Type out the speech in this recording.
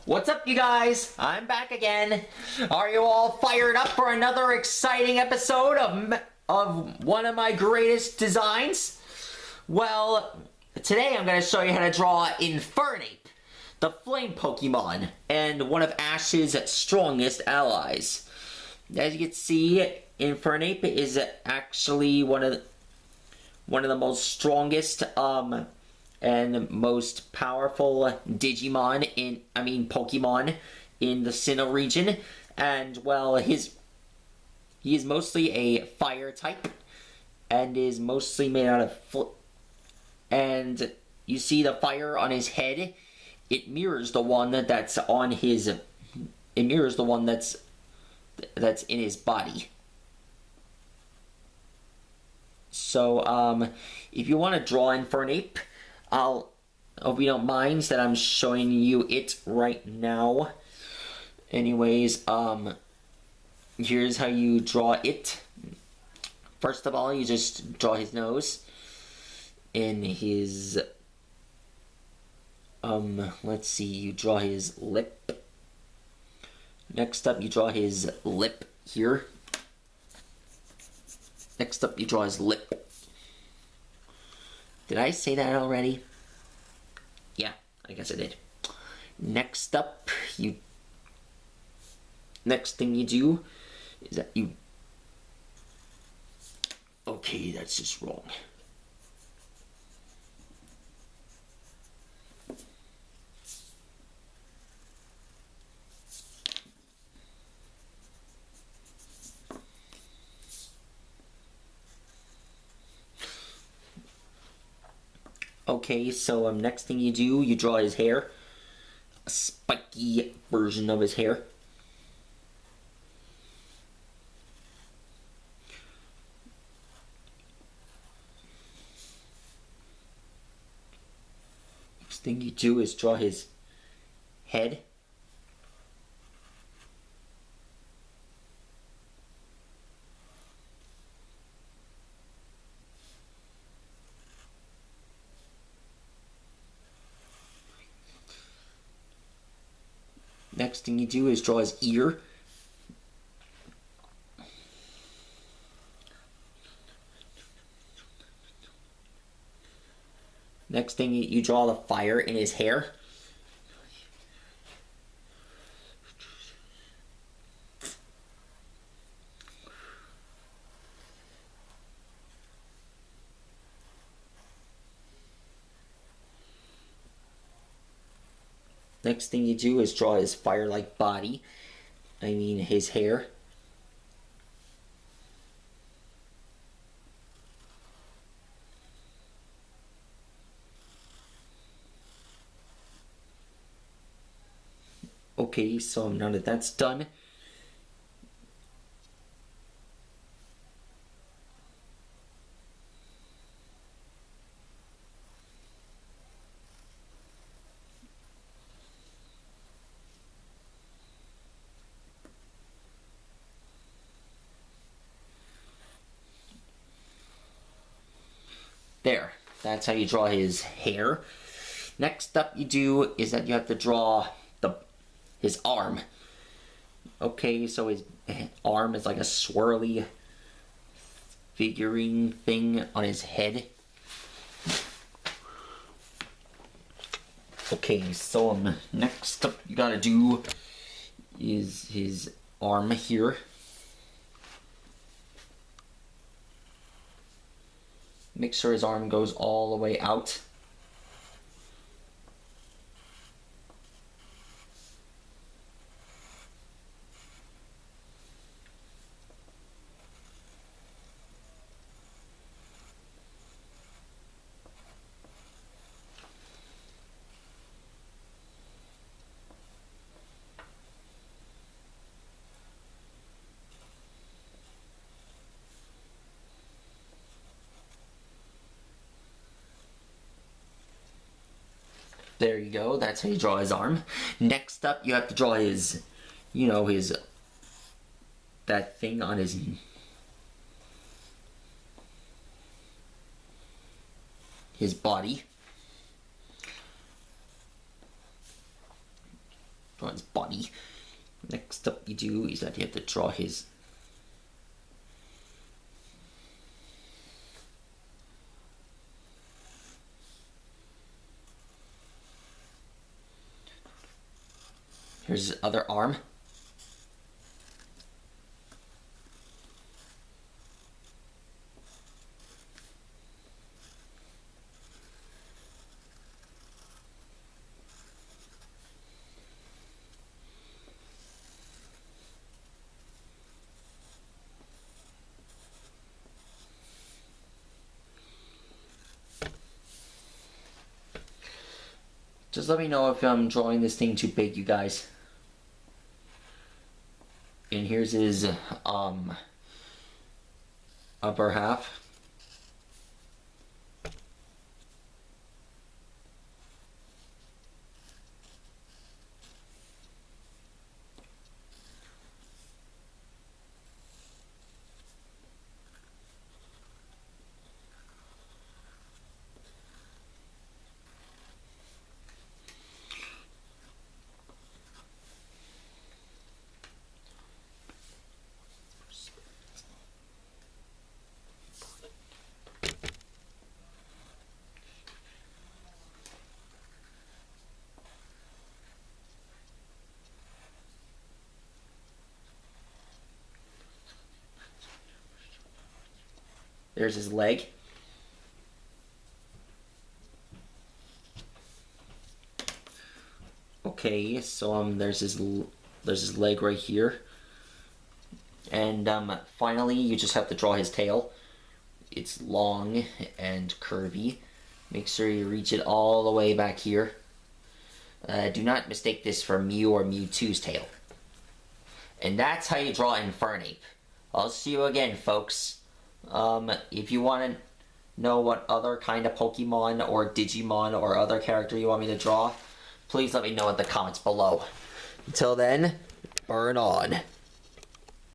What's up, you guys? I'm back again. Are you all fired up for another exciting episode of one of my greatest designs? Well, today I'm going to show you how to draw INFERNAPE, the flame Pokemon, and one of Ash's strongest allies. As you can see, INFERNAPE is actually one of the most strongest and most powerful Pokemon in the Sinnoh region. And well, he is mostly a fire type and is mostly made out of and you see the fire on his head. It mirrors the one that's on his. It mirrors the one that's in his body. So, if you want to draw INFERNAPE, hope you don't mind that I'm showing you it right now. Anyways, here's how you draw it. First of all, you just draw his nose and his, let's see, you draw his lip. Next up, you draw his lip here. Next up, you draw his lip. Did I say that already? Yeah, I guess I did. Next up, next thing you do is that you... Okay, that's just wrong. Okay, so next thing you do, you draw his hair. A spiky version of his hair. Next thing you do is draw his head. Next thing you do is draw his ear. Next thing you draw the fire in his hair. Next thing you do is draw his fire-like body. His hair. Okay, so now that that's done, there. That's how you draw his hair. Next up you do is that you have to draw his arm. Okay, so his arm is like a swirly figurine thing on his head. Okay, so next up you gotta do is his arm here. Make sure his arm goes all the way out. There you go, that's how you draw his arm. Next up, you have to draw his, that thing on his body. draw his body. Next up you do is that you have to draw his... Here's his other arm. Just let me know if I'm drawing this thing too big, you guys. And here's his upper half. There's his leg. Okay, so there's his leg right here. And finally, you just have to draw his tail. It's long and curvy. Make sure you reach it all the way back here. Do not mistake this for Mew or Mewtwo's tail. And that's how you draw INFERNAPE. I'll see you again, folks. If you want to know what other kind of Pokemon or Digimon or other character you want me to draw, please let me know in the comments below. Until then, burn on.